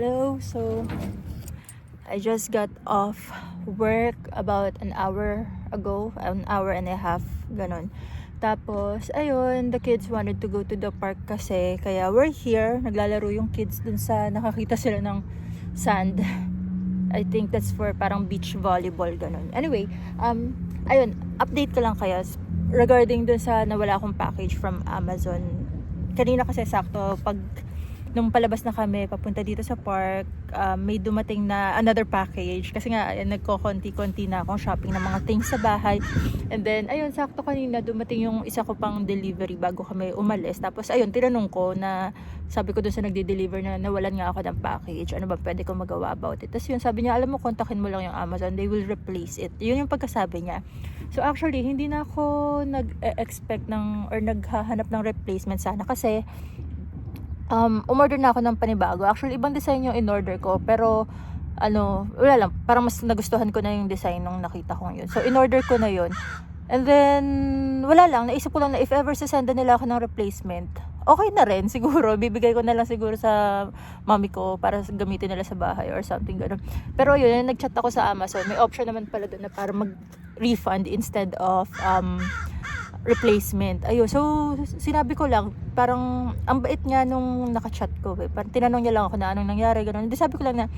Hello, so I just got off work about an hour ago, an hour and a half, ganon. Tapos, ayun, the kids wanted to go to the park kasi, kaya we're here, naglalaro yung kids dun sa, nakakita sila ng sand. I think that's for parang beach volleyball, ganon. Anyway, ayun, update ko lang kayo regarding dun sa nawala akong package from Amazon. Kanina kasi sakto, nung palabas na kami papunta dito sa park, may dumating na another package kasi nga nagko-konti-konti na akong shopping ng mga things sa bahay. And then ayun, sakto kanina dumating yung isa ko pang delivery bago kami umalis. Tapos ayun, tinanong ko na, sabi ko dun sa nagde-deliver na nawalan nga ako ng package, ano ba pwede ko magawa about it. Tapos yun, sabi niya, alam mo, kontakin mo lang yung Amazon, they will replace it. Yun yung pagkasabi niya. So actually, hindi na ako nag-expect ng or naghahanap ng replacement sana kasi umorder na ako ng panibago. Actually, ibang design yung in-order ko. Pero, wala lang. Parang mas nagustuhan ko na yung design nung nakita ko yun. So, in-order ko na yun. And then, wala lang. Naisip ko lang na if ever sasenda nila ako ng replacement, okay na rin siguro. Bibigay ko na lang siguro sa mami ko para gamitin nila sa bahay or something ganun. Pero yun, nag-chat ako sa Amazon. May option naman pala doon na para mag-refund instead of replacement. Ayun, so sinabi ko lang, parang ang bait nga nung naka-chat ko. Parang tinanong niya lang ako na anong nangyari, gano'n. Hindi, sabi ko lang na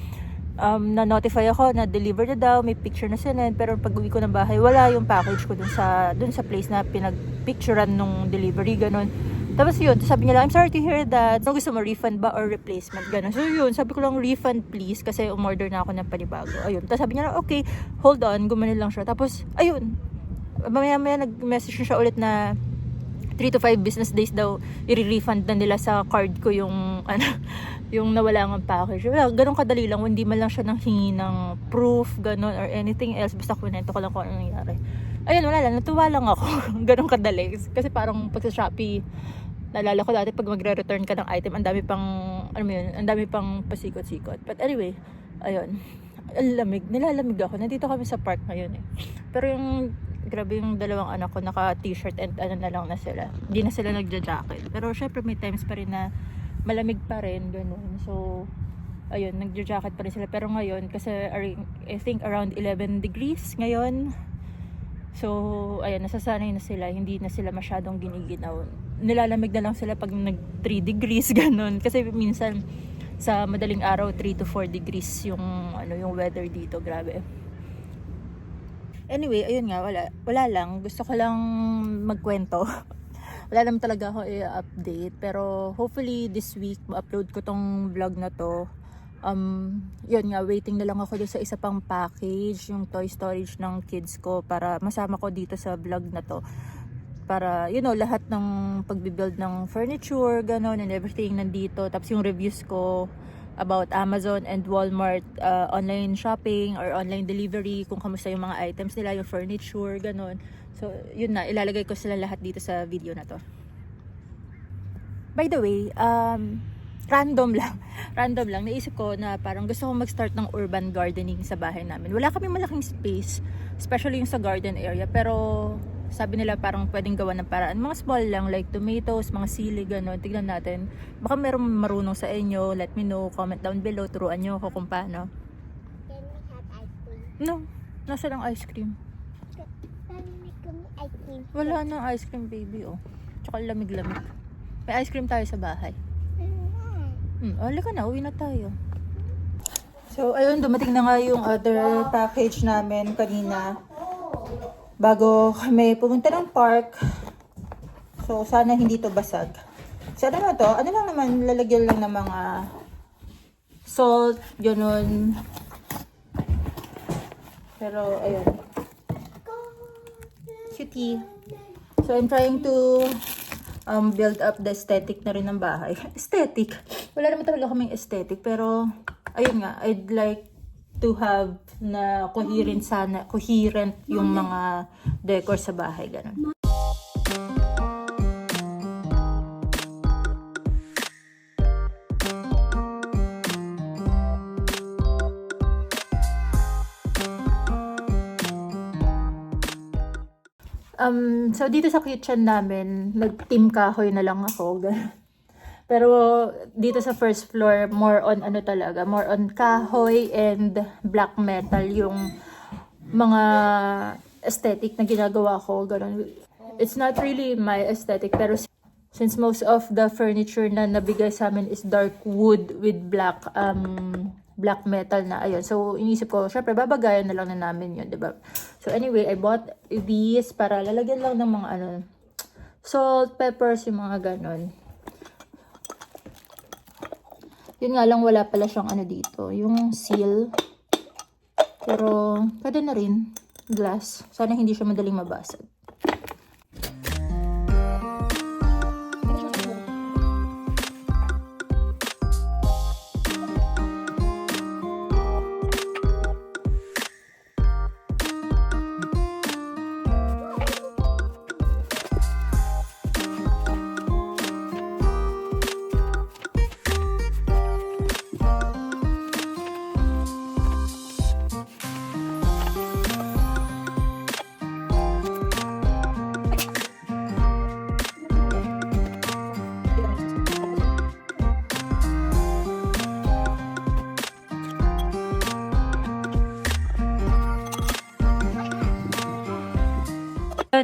na-notify ako na deliver na daw, may picture na sinend, pero pag uwi ko ng bahay, wala yung package ko dun sa place na pinag-picturean nung delivery, gano'n. Tapos yun, sabi niya lang, I'm sorry to hear that. So, gusto mo refund ba or replacement, gano'n. So yun, sabi ko lang refund please kasi umorder na ako ng panibago. Ayun, tapos sabi niya lang, okay, hold on, gumanon lang siya. Tapos ayun, maya nag-message siya ulit na 3 to 5 business days daw i-refund na nila sa card ko yung yung nawala ng package. Wala, ganun kadali lang, hindi man lang siya nang hingi ng proof, ganun or anything else, basta kunento ko lang kung ano nangyari. Ayun, wala lang, natuwa lang ako. Ganun kadali kasi parang pag sa Shopee, naalala ko dati pag magre-return ka ng item, ang dami pang ang dami pang pasikot-sikot. But anyway, ayun, nilalamig ako. Nandito kami sa park ngayon eh. Pero grabe yung dalawang anak ko, naka t-shirt and na lang na sila. Hindi na sila nagja-jacket. Pero syempre may times pa rin na malamig pa rin, ganun. So, ayun, nagja-jacket pa rin sila. Pero ngayon, kasi I think around 11 degrees ngayon. So, ayun, nasasanay na sila. Hindi na sila masyadong giniginaw. Nilalamig na lang sila pag nag 3 degrees, ganun. Kasi minsan, sa madaling araw, 3 to 4 degrees yung weather dito. Grabe. Anyway, ayun nga, wala lang. Gusto ko lang magkwento. Wala naman talaga ako i-update. Pero hopefully this week, ma-upload ko tong vlog na to. Yun nga, waiting na lang ako doon sa isa pang package, yung toy storage ng kids ko, para masama ko dito sa vlog na to. Para, lahat ng pagbibuild ng furniture, ganon, and everything nandito. Tapos yung reviews ko about Amazon and Walmart online shopping or online delivery, kung kamusta yung mga items nila, yung furniture, ganon. So, yun na, ilalagay ko sila lahat dito sa video na to. By the way, random lang, naisip ko na parang gusto ko mag-start ng urban gardening sa bahay namin. Wala kaming malaking space, especially yung sa garden area, pero sabi nila parang pwedeng gawa ng paraan. Mga small lang, like tomatoes, mga sili, gano'n. Tignan natin. Baka meron marunong sa inyo. Let me know. Comment down below. Turuan nyo ako kung paano. Can we have ice cream? No. Nasa lang ice cream? Can we make ice cream? Wala na ice cream, baby, oh. Tsaka lamig-lamig. May ice cream tayo sa bahay. Halika na. Uwi na tayo. So, ayun. Dumating na nga yung other package namin kanina. Bago kami pumunta ng park. So, sana hindi to basag. So, ano na to? Ano lang naman, lalagyan lang ng mga salt, ganun. Pero, ayun. Cutie. So, I'm trying to build up the aesthetic na rin ng bahay. Aesthetic. Wala naman talaga kaming aesthetic. Pero, ayun nga, I'd like to have na coherent yung mga decor sa bahay, ganun. So dito sa kitchen namin, nag-team kahoy na lang ako. Pero dito sa first floor, more on ano talaga, more on kahoy and black metal yung mga aesthetic na ginagawa ko. Ganun. It's not really my aesthetic, pero since most of the furniture na nabigay sa amin is dark wood with black metal na, ayun. So, inisip ko, syempre, babagayan na lang na namin yun, diba? So, anyway, I bought these para lalagyan lang ng mga salt, peppers, yung mga ganon. Yun nga lang, wala pala siyang dito, yung seal. Pero, pwede na rin. Glass. Sana hindi siya madaling mabasag.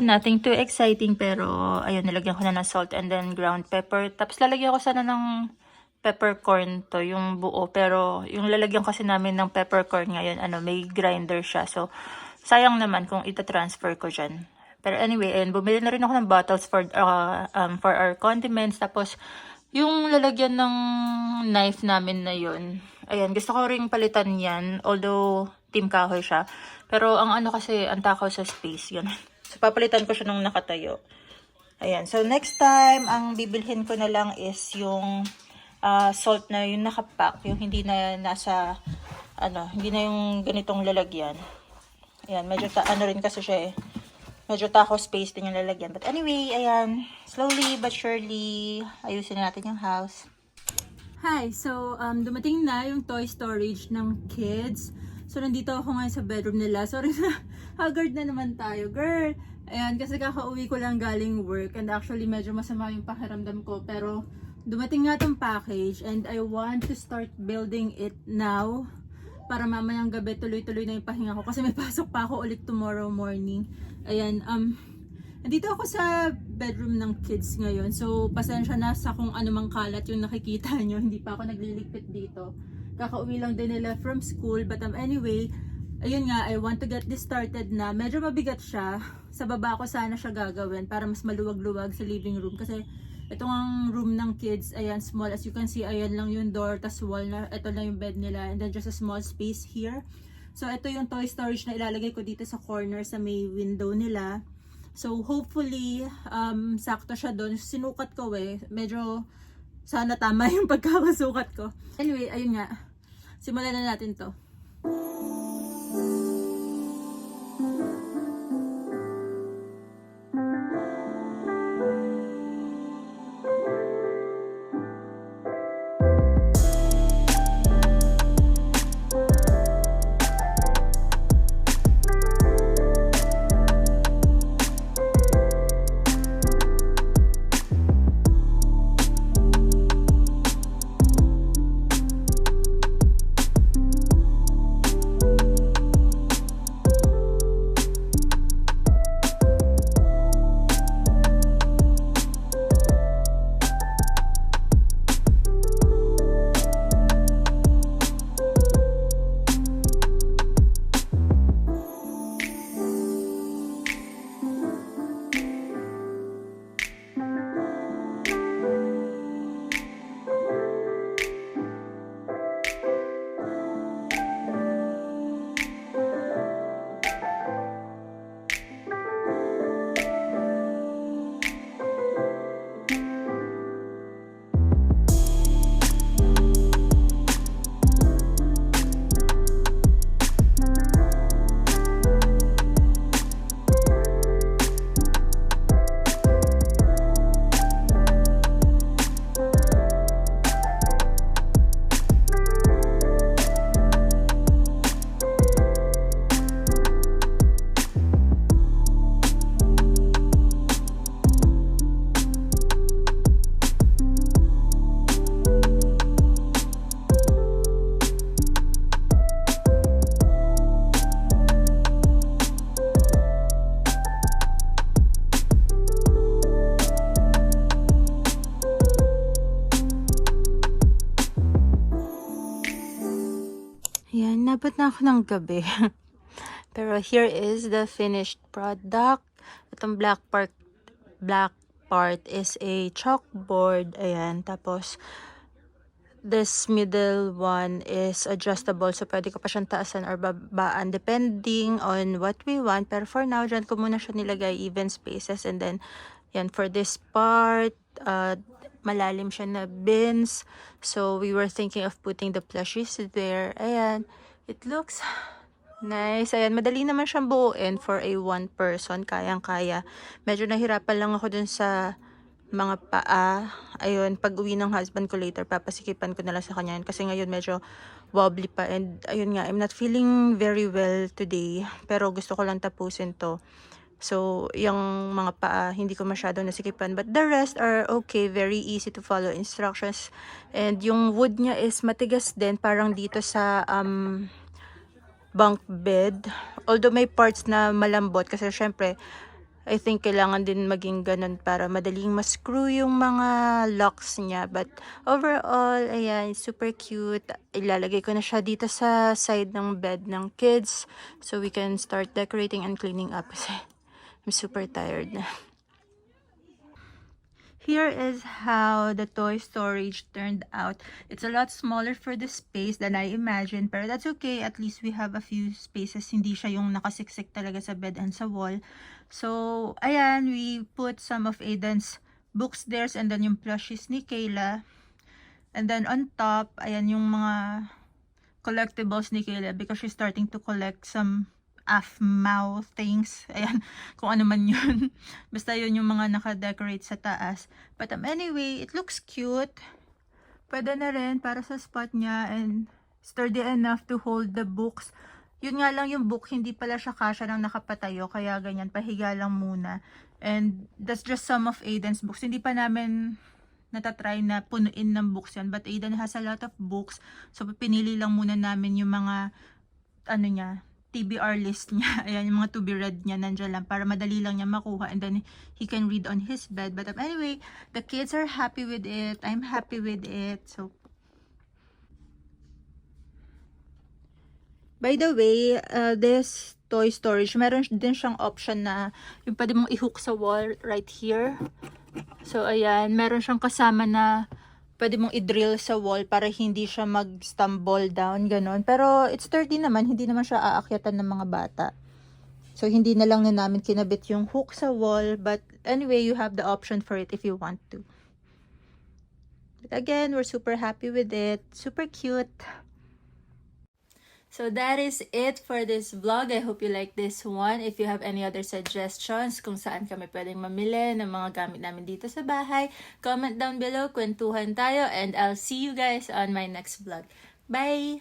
Nothing too exciting, pero ayun, nilagyan ko na ng salt and then ground pepper. Tapos lalagyan ko sana ng peppercorn to, yung buo. Pero yung lalagyan kasi namin ng peppercorn ngayon, may grinder siya. So, sayang naman kung ita-transfer ko dyan. Pero anyway, ayun, bumili na rin ako ng bottles for our condiments. Tapos, yung lalagyan ng knife namin na yun, ayan, gusto ko ring palitan yan. Although, team kahoy siya. Pero ang kasi, ang takaw sa space, yun. So, papalitan ko siya nung nakatayo. Ayan. So, next time, ang bibilhin ko na lang is yung salt na yung nakapack. Yung hindi na nasa, hindi na yung ganitong lalagyan. Ayan. Medyo, rin kasi siya eh. Medyo taco space din yung lalagyan. But anyway, ayan. Slowly but surely, ayusin na natin yung house. Hi! So, dumating na yung toy storage ng kids. So, nandito ako ngayon sa bedroom nila. Sorry na, haggard na naman tayo, girl. Ayan, kasi kakauwi ko lang galing work. And actually, medyo masama yung pakiramdam ko. Pero, dumating nga tong package. And I want to start building it now. Para mamayang gabi, tuloy-tuloy na yung pahinga ko. Kasi may pasok pa ako ulit tomorrow morning. Ayan, nandito ako sa bedroom ng kids ngayon. So, pasensya na sa kung anumang kalat yung nakikita nyo. Hindi pa ako nagliligpit dito. Kakauwi lang din nila from school. But anyway, ayun nga, I want to get this started na. Medyo mabigat siya. Sa baba ko sana siya gagawin para mas maluwag-luwag sa living room. Kasi itong ang room ng kids, ayan, small. As you can see, ayan lang yung door, tas wall na. Ito lang yung bed nila. And then just a small space here. So, ito yung toy storage na ilalagay ko dito sa corner sa may window nila. So, hopefully, sakto siya doon. Sinukat ko medyo sana tama yung pagkakasukat ko. Anyway, ayun nga. Simulan na natin to. Abot na ako ng gabi. Pero here is the finished product. Itong black part is a chalkboard. Ayan. Tapos, this middle one is adjustable. So, pwede ko pa siyang taasan or babaan depending on what we want. Pero for now, dyan ko muna siya nilagay even spaces. And then, yan, for this part, malalim siya na bins. So, we were thinking of putting the plushies there. Ayan. It looks nice. Ayan, madali naman siyang buuin for a one person. Kayang-kaya. Medyo nahirapan lang ako dun sa mga paa. Ayun, pag uwi ng husband ko later, papasikipan ko na lang sa kanya yun. Kasi ngayon medyo wobbly pa. And ayun nga, I'm not feeling very well today. Pero gusto ko lang tapusin to. So, yung mga paa, hindi ko masyado nasikipan. But the rest are okay. Very easy to follow instructions. And yung wood niya is matigas din. Parang dito sa bunk bed. Although may parts na malambot. Kasi syempre, I think kailangan din maging ganun para madaling ma-screw yung mga locks niya. But overall, ayan, super cute. Ilalagay ko na siya dito sa side ng bed ng kids. So we can start decorating and cleaning up. Kasi I'm super tired na. Here is how the toy storage turned out. It's a lot smaller for the space than I imagined. Pero that's okay. At least we have a few spaces. Hindi siya yung nakasiksik talaga sa bed and sa wall. So, ayan, we put some of Aiden's books there and then yung plushies ni Kayla. And then on top, ayan yung mga collectibles ni Kayla because she's starting to collect some AFMAO things. Ayan, kung ano man yun. Basta yun yung mga naka-decorate sa taas. But anyway, it looks cute. Pwede na rin para sa spot niya and sturdy enough to hold the books. Yun nga lang yung book, hindi pala siya kasya nang nakapatayo. Kaya ganyan, pahiga lang muna. And that's just some of Aiden's books. Hindi pa namin natatry na punuin ng books yan. But Aiden has a lot of books. So, pinili lang muna namin yung mga, ano niya, TBR list niya. Ayan, yung mga to be read niya nandiyan lang para madali lang niya makuha and then he can read on his bed. But anyway, the kids are happy with it. I'm happy with it. So, by the way, this toy storage, meron din siyang option na yung pwede mong i-hook sa wall right here. So, ayan, meron siyang kasama na pwede mong i-drill sa wall para hindi siya mag-stumble down, ganon. Pero it's sturdy naman, hindi naman siya aakyatan ng mga bata. So, hindi na lang na namin kinabit yung hook sa wall. But anyway, you have the option for it if you want to. But again, we're super happy with it. Super cute. So that is it for this vlog. I hope you like this one. If you have any other suggestions kung saan kami pwedeng mamili ng mga gamit namin dito sa bahay, comment down below, kwentuhan tayo, and I'll see you guys on my next vlog. Bye!